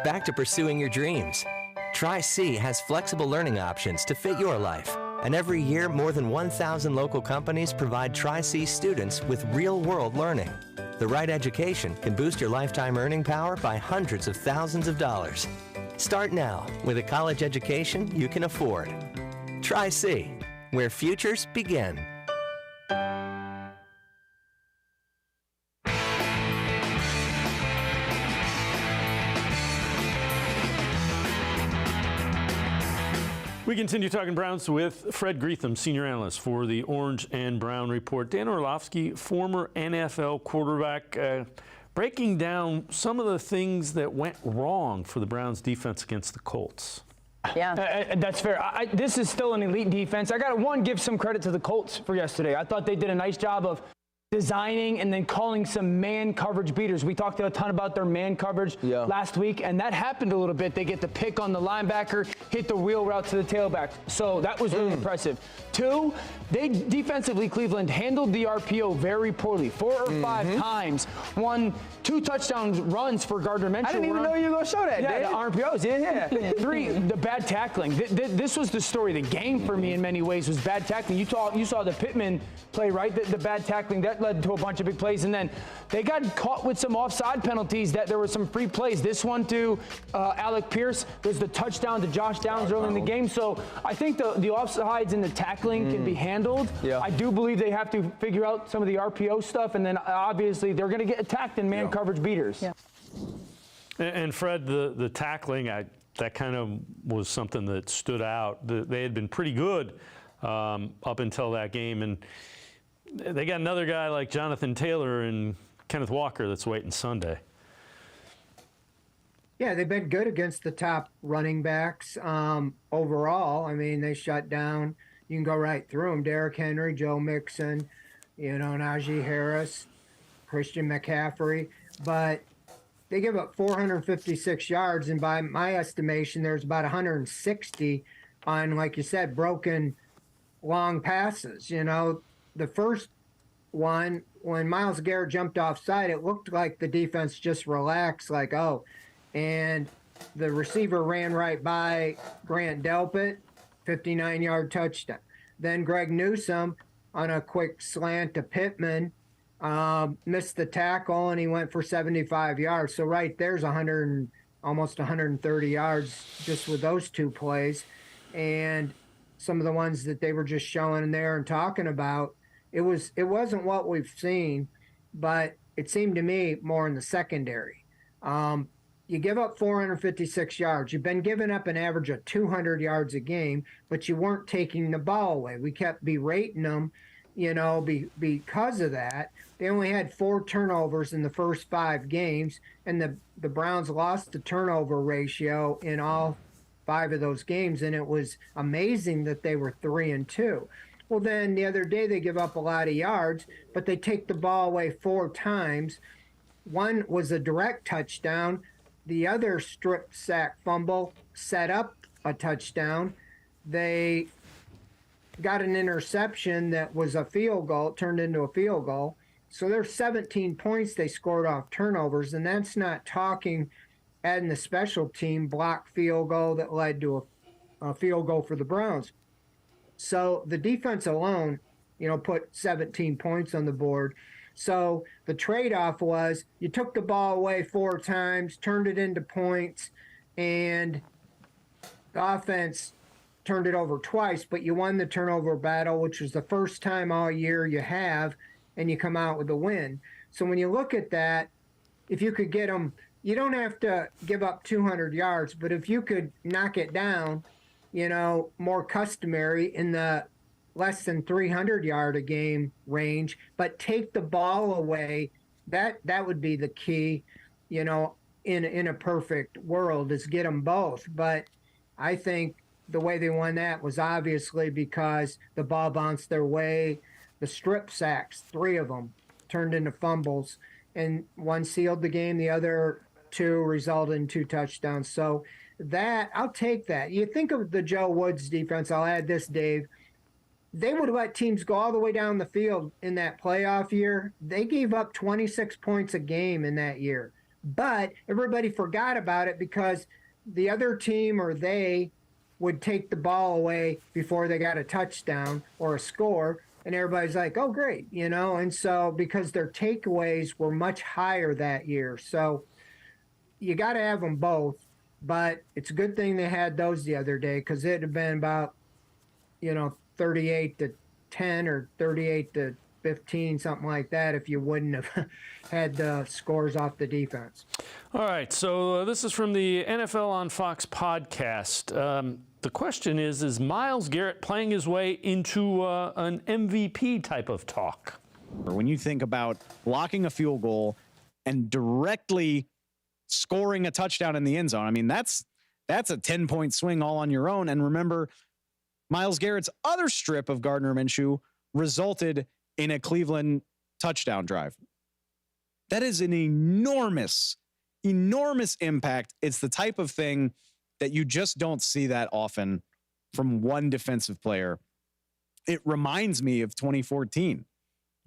Back to pursuing your dreams. Tri-C has flexible learning options to fit your life. And every year, more than 1,000 local companies provide Tri-C students with real-world learning. The right education can boost your lifetime earning power by hundreds of thousands of dollars. Start now with a college education you can afford. Tri-C, where futures begin. We continue talking Browns with Fred Greetham, senior analyst for the Orange and Brown Report. Dan Orlovsky, former NFL quarterback, breaking down some of the things that went wrong for the Browns defense against the Colts. Yeah, that's fair. This is still an elite defense. I got to, give some credit to the Colts for yesterday. I thought they did a nice job of designing and then calling some man coverage beaters. We talked a ton about their man coverage last week, and that happened a little bit. They get the pick on the linebacker, hit the wheel route to the tailback. So that was really impressive. 2, they defensively, Cleveland handled the RPO very poorly. 4 or 5 times. Won 2 touchdown runs for Gardner Minshew. I didn't even know you were going to show that, Yeah, Dave. the RPOs. Yeah. 3, the bad tackling. This was the story. The game for me in many ways was bad tackling. You saw the Pittman play, right? The bad tackling. That led to a bunch of big plays. And then they got caught with some offside penalties. That there were some free plays. This one to Alec Pierce. There's the touchdown to Josh Downs early in the game. So I think the offsides and the tackling can be handled. I do believe they have to figure out some of the RPO stuff. And then obviously they're going to get attacked in man coverage beaters. And Fred, the tackling, that kind of was something that stood out. They had been pretty good up until that game. And they got another guy like Jonathan Taylor and Kenneth Walker that's waiting Sunday. Yeah, they've been good against the top running backs overall. I mean, they shut down. You can go right through them. Derrick Henry, Joe Mixon, Najee Harris, Christian McCaffrey. But they give up 456 yards, and by my estimation, there's about 160 on, like you said, broken long passes. The first one, when Myles Garrett jumped offside, it looked like the defense just relaxed, and the receiver ran right by Grant Delpit, 59-yard touchdown. Then Greg Newsome on a quick slant to Pittman, missed the tackle, and he went for 75 yards. So right there's almost 130 yards just with those 2 plays. And some of the ones that they were just showing there and talking about, it wasn't what we've seen, but it seemed to me more in the secondary. You give up 456 yards. You've been giving up an average of 200 yards a game, but you weren't taking the ball away. We kept berating them, because of that. They only had 4 turnovers in the first 5 games, and the Browns lost the turnover ratio in all 5 of those games, and it was amazing that they were 3-2. Well, then the other day they give up a lot of yards, but they take the ball away 4 times. One was a direct touchdown. The other strip sack fumble set up a touchdown. They got an interception that was a field goal, turned into a field goal. So there's 17 points they scored off turnovers, and that's not talking adding the special team block field goal that led to a field goal for the Browns. So the defense alone, put 17 points on the board. So the trade-off was you took the ball away 4 times, turned it into points, and the offense turned it over twice, but you won the turnover battle, which was the first time all year you have, and you come out with a win. So when you look at that, if you could get them, you don't have to give up 200 yards, but if you could knock it down, more customary in the less than 300 yard a game range, but take the ball away, that would be the key, in a perfect world, is get them both. But I think the way they won that was obviously because the ball bounced their way. The strip sacks, 3 of them, turned into fumbles, and one sealed the game. The other 2 resulted in 2 touchdowns. So that, I'll take that. You think of the Joe Woods defense, I'll add this, Dave. They would have let teams go all the way down the field in that playoff year. They gave up 26 points a game in that year. But everybody forgot about it because the other team or they would take the ball away before they got a touchdown or a score. And everybody's like, oh, great, And so because their takeaways were much higher that year. So you got to have them both. But it's a good thing they had those the other day because it'd have been about, 38-10 or 38-15, something like that, if you wouldn't have had the scores off the defense. All right, so this is from the NFL on Fox podcast. The question is Myles Garrett playing his way into an MVP type of talk? When you think about blocking a field goal and directly scoring a touchdown in the end zone, I mean, that's a 10-point swing all on your own. And remember, Myles Garrett's other strip of Gardner Minshew resulted in a Cleveland touchdown drive. That is an enormous impact. It's the type of thing that you just don't see that often from one defensive player. It reminds me of 2014.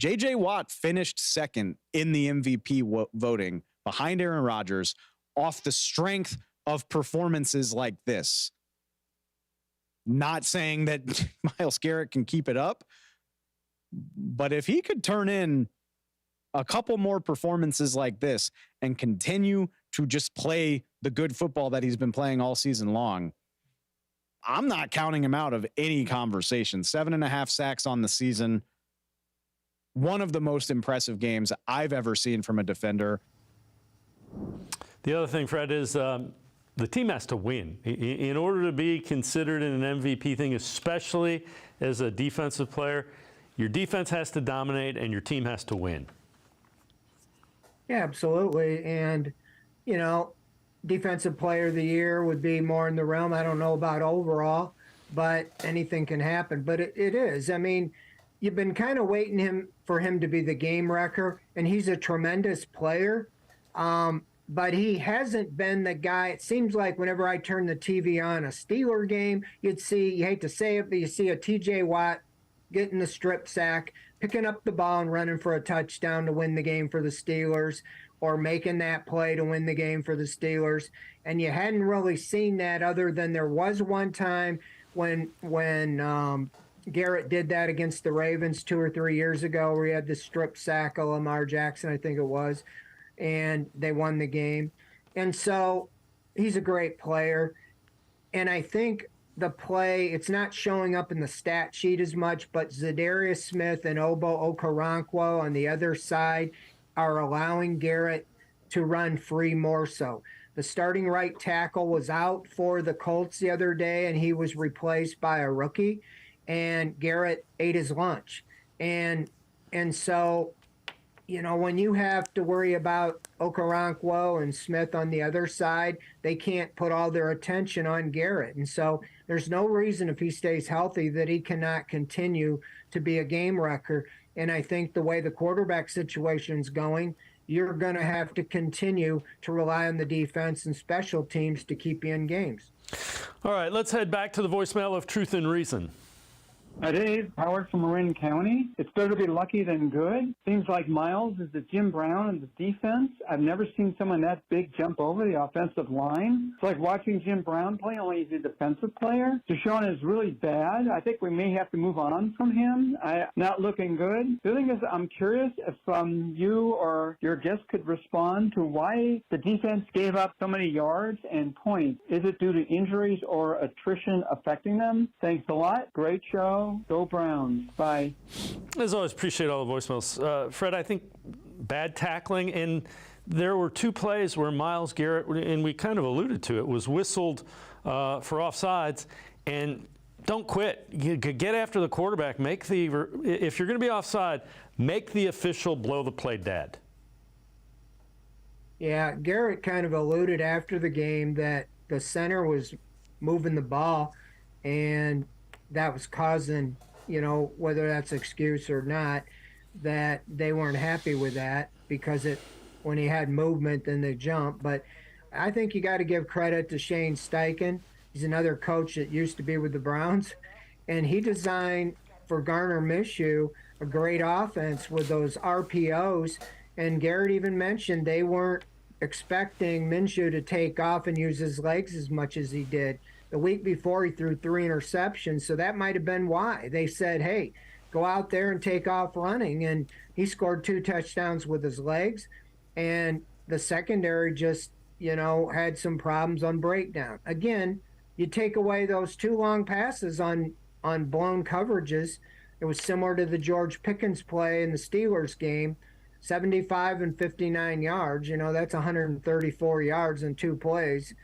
J.J. Watt finished second in the MVP voting behind Aaron Rodgers off the strength of performances like this. Not saying that Myles Garrett can keep it up, but if he could turn in a couple more performances like this and continue to just play the good football that he's been playing all season long, I'm not counting him out of any conversation. 7.5 sacks on the season. One of the most impressive games I've ever seen from a defender. The other thing, Fred, is the team has to win. In order to be considered in an MVP thing, especially as a defensive player, your defense has to dominate and your team has to win. Yeah, absolutely. And, defensive player of the year would be more in the realm. I don't know about overall, but anything can happen. But it is. I mean, you've been kind of waiting for him to be the game wrecker, and he's a tremendous player. But he hasn't been the guy. It seems like whenever I turn the TV on a Steeler game, you hate to say it, but you see a TJ Watt getting the strip sack, picking up the ball and running for a touchdown to win the game for the Steelers, or making that play to win the game for the Steelers. And you hadn't really seen that other than there was one time when Garrett did that against the Ravens 2 or 3 years ago, where he had the strip sack of Lamar Jackson, I think it was, and they won the game. And so he's a great player. And I think the play, it's not showing up in the stat sheet as much, but Zadarius Smith and Obo Okoronkwo on the other side are allowing Garrett to run free more so. The starting right tackle was out for the Colts the other day, and he was replaced by a rookie, and Garrett ate his lunch. And so when you have to worry about Okoronkwo and Smith on the other side, they can't put all their attention on Garrett. And so there's no reason, if he stays healthy, that he cannot continue to be a game wrecker. And I think the way the quarterback situation's going, you're going to have to continue to rely on the defense and special teams to keep you in games. All right, let's head back to the voicemail of Truth and Reason. Hi, Dave. Howard from Marin County. It's better to be lucky than good. Seems like Miles is the Jim Brown of the defense. I've never seen someone that big jump over the offensive line. It's like watching Jim Brown play, only he's a defensive player. Deshaun is really bad. I think we may have to move on from him. Not looking good. The thing is, I'm curious if you or your guest could respond to why the defense gave up so many yards and points. Is it due to injuries or attrition affecting them? Thanks a lot. Great show. Go Browns. Bye. As always, appreciate all the voicemails. Fred, I think bad tackling, and there were two plays where Myles Garrett, and we kind of alluded to it, was whistled for offsides. And don't quit. You get after the quarterback. If you're going to be offside, make the official blow the play dead. Yeah, Garrett kind of alluded after the game that the center was moving the ball, and that was causing, whether that's excuse or not, that they weren't happy with that because when he had movement, then they jumped. But I think you got to give credit to Shane Steichen. He's another coach that used to be with the Browns, and he designed for Garner Minshew a great offense with those RPOs. And Garrett even mentioned they weren't expecting Minshew to take off and use his legs as much as he did. The week before, he threw 3 interceptions, so that might have been why. They said, hey, go out there and take off running, and he scored 2 touchdowns with his legs, and the secondary just, had some problems on breakdown. Again, you take away those 2 long passes on blown coverages. It was similar to the George Pickens play in the Steelers game, 75 and 59 yards. That's 134 yards in 2 plays.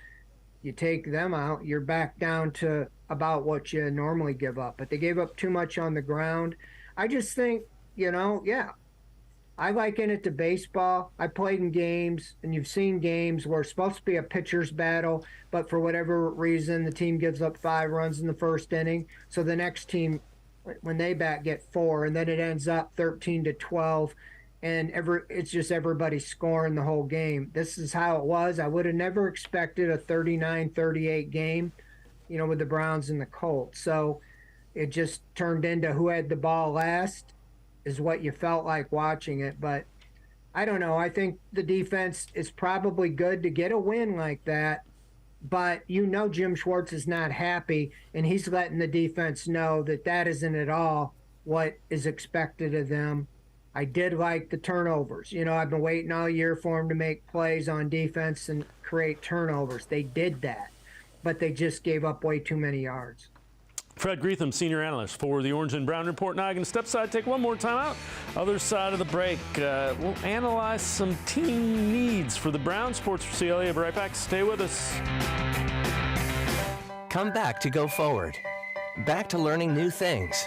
You take them out, you're back down to about what you normally give up. But they gave up too much on the ground. I just think, I liken it to baseball. I played in games, and you've seen games where it's supposed to be a pitcher's battle, but for whatever reason, the team gives up 5 runs in the first inning. So the next team, when they bat, get 4, and then it ends up 13-12. And it's just everybody scoring the whole game. This is how it was. I would have never expected a 39-38 game, with the Browns and the Colts. So it just turned into who had the ball last is what you felt like watching it. But I don't know. I think the defense is probably good to get a win like that. But Jim Schwartz is not happy, and he's letting the defense know that isn't at all what is expected of them. I did like the turnovers. I've been waiting all year for them to make plays on defense and create turnovers. They did that, but they just gave up way too many yards. Fred Greetham, senior analyst for the Orange and Brown Report. Now I can step aside, take one more time out. Other side of the break, we'll analyze some team needs for the Browns. Sports4CLE. I'll be right back. Stay with us. Come back to go forward. Back to learning new things.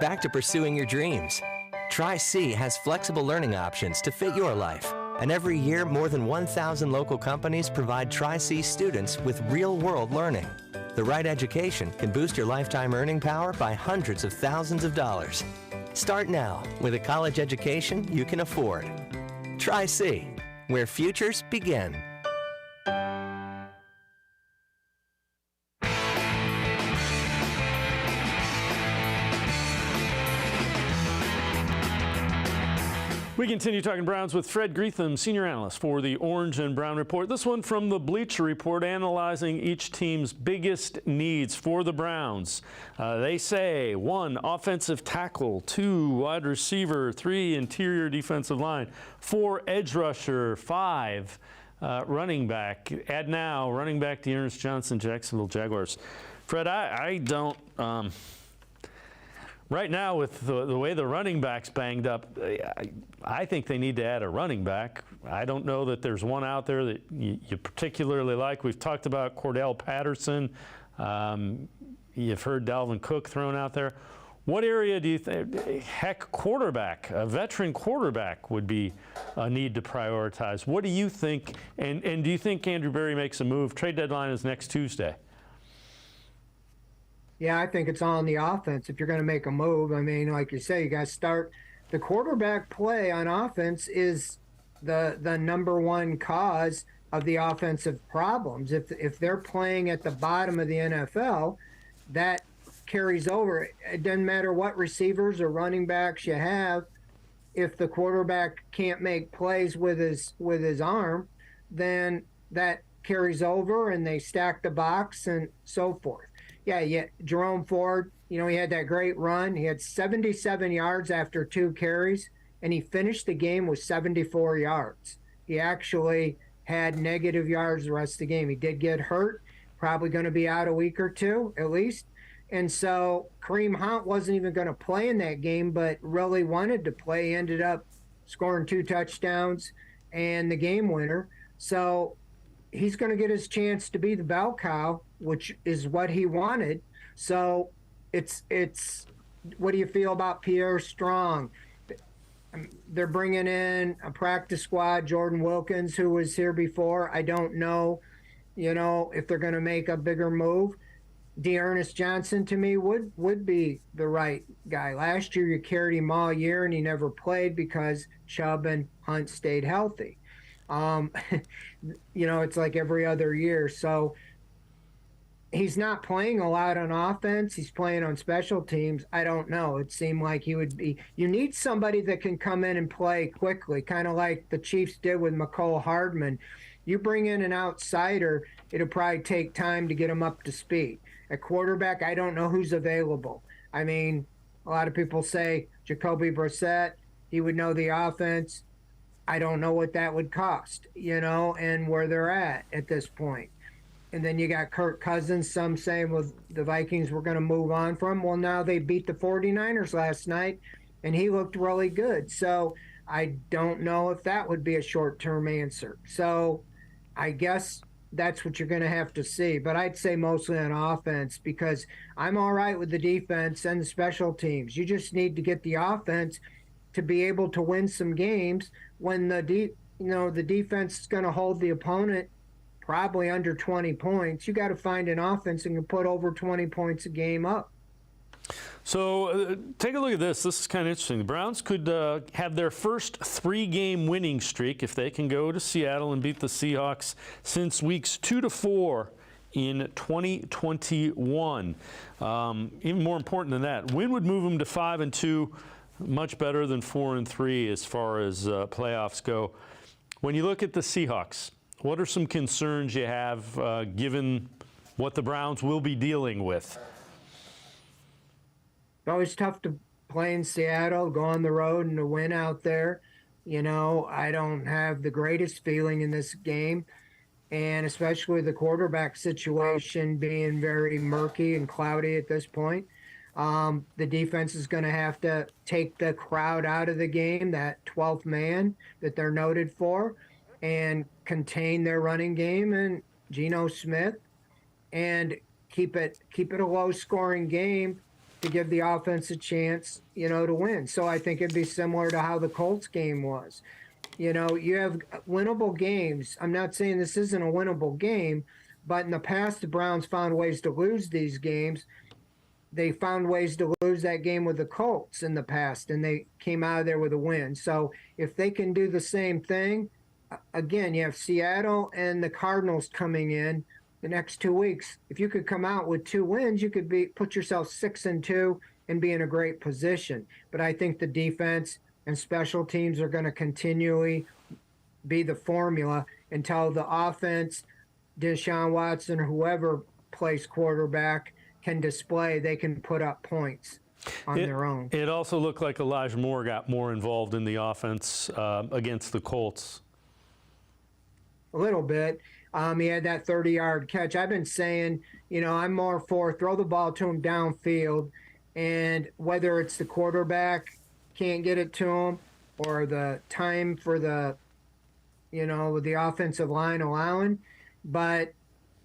Back to pursuing your dreams. Tri-C has flexible learning options to fit your life. And every year, more than 1,000 local companies provide Tri-C students with real-world learning. The right education can boost your lifetime earning power by hundreds of thousands of dollars. Start now with a college education you can afford. Tri-C, where futures begin. We continue talking Browns with Fred Greetham, senior analyst for the Orange and Brown Report. This one from the Bleacher Report, analyzing each team's biggest needs for the Browns. They say 1, offensive tackle, 2, wide receiver, 3, interior defensive line, 4, edge rusher, 5, running back. Add now, running back Dearness Johnson, Jacksonville Jaguars. Fred, I don't... Right now, with the way the running back's banged up, I think they need to add a running back. I don't know that there's one out there that you particularly like. We've talked about Cordell Patterson. You've heard Dalvin Cook thrown out there. What area do you think, heck, quarterback, a veteran quarterback would be a need to prioritize? What do you think, and do you think Andrew Berry makes a move? Trade deadline is next Tuesday. Yeah, I think it's all on the offense if you're going to make a move. I mean, like you say, you got to start. The quarterback play on offense is the number one cause of the offensive problems. If they're playing at the bottom of the NFL, that carries over. It doesn't matter what receivers or running backs you have. If the quarterback can't make plays with his arm, then that carries over and they stack the box and so forth. Yeah, Jerome Ford, he had that great run. He had 77 yards after 2 carries, and he finished the game with 74 yards. He actually had negative yards the rest of the game. He did get hurt, probably going to be out a week or two at least. And so Kareem Hunt wasn't even going to play in that game, but really wanted to play. He ended up scoring 2 touchdowns and the game winner. So he's going to get his chance to be the bell cow, which is what he wanted. So it's what do you feel about Pierre Strong? They're bringing in a practice squad, Jordan Wilkins, who was here before. I don't know, if they're going to make a bigger move. Dearness Johnson, to me, would be the right guy. Last year, you carried him all year, and he never played because Chubb and Hunt stayed healthy. It's like every other year. So he's not playing a lot on offense. He's playing on special teams. I don't know. It seemed like he would be. You need somebody that can come in and play quickly, kind of like the Chiefs did with McCole Hardman. You bring in an outsider, it'll probably take time to get him up to speed. At quarterback, I don't know who's available. I mean, a lot of people say Jacoby Brissett, he would know the offense. I don't know what that would cost, and where they're at this point. And then you got Kirk Cousins, some saying, well, the Vikings were going to move on from. Well, now they beat the 49ers last night, and he looked really good. So I don't know if that would be a short-term answer. So I guess that's what you're going to have to see. But I'd say mostly on offense, because I'm all right with the defense and the special teams. You just need to get the offense to be able to win some games when the defense is going to hold the opponent probably under 20 points. You got to find an offense that can put over 20 points a game up. So take a look at this. This is kind of interesting. The Browns could have their first 3-game winning streak if they can go to Seattle and beat the Seahawks since weeks 2 to 4 in 2021. Even more important than that, win would move them to 5-2, much better than 4-3 as far as playoffs go. When you look at the Seahawks, what are some concerns you have given what the Browns will be dealing with? It's always tough to play in Seattle, go on the road and to win out there. I don't have the greatest feeling in this game, and especially the quarterback situation being very murky and cloudy at this point. The defense is going to have to take the crowd out of the game, that 12th man that they're noted for, and contain their running game and Geno Smith, and keep it a low-scoring game to give the offense a chance, to win. So I think it'd be similar to how the Colts game was. You have winnable games. I'm not saying this isn't a winnable game, but in the past, the Browns found ways to lose these games. They found ways to lose that game with the Colts in the past, and they came out of there with a win. So if they can do the same thing, again, you have Seattle and the Cardinals coming in the next 2 weeks. If you could come out with 2 wins, you could put yourself 6-2 and be in a great position. But I think the defense and special teams are going to continually be the formula until the offense, Deshaun Watson or whoever plays quarterback, can display they can put up points on their own. It also looked like Elijah Moore got more involved in the offense against the Colts. A little bit. He had that 30-yard catch. I've been saying, I'm more for throw the ball to him downfield, and whether it's the quarterback can't get it to him or the time for the, with the offensive line allowing. But,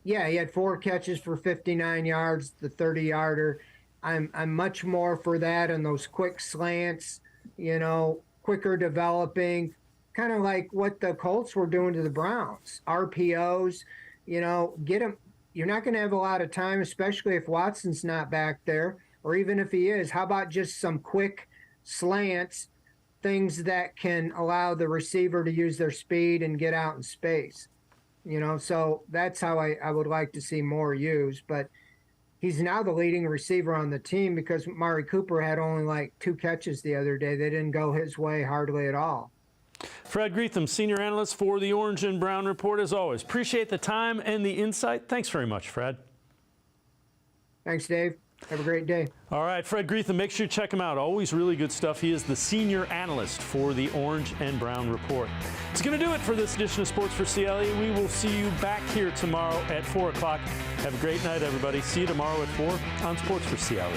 yeah, he had 4 catches for 59 yards, the 30-yarder. I'm much more for that and those quick slants, you know, quicker developing, kind of like what the Colts were doing to the Browns. RPOs, you know, get them. You're not going to have a lot of time, especially if Watson's not back there, or even if he is. How about just some quick slants, things that can allow the receiver to use their speed and get out in space? You know, so that's how I would like to see more used. But he's now the leading receiver on the team because Mari Cooper had only like 2 catches the other day. They didn't go his way hardly at all. Fred Greetham, senior analyst for the Orange and Brown Report, as always. Appreciate the time and the insight. Thanks very much, Fred. Thanks, Dave. Have a great day. All right, Fred Greetham, make sure you check him out. Always really good stuff. He is the senior analyst for the Orange and Brown Report. It's going to do it for this edition of Sports for CLE. We will see you back here tomorrow at 4 o'clock. Have a great night, everybody. See you tomorrow at 4 on Sports for CLE.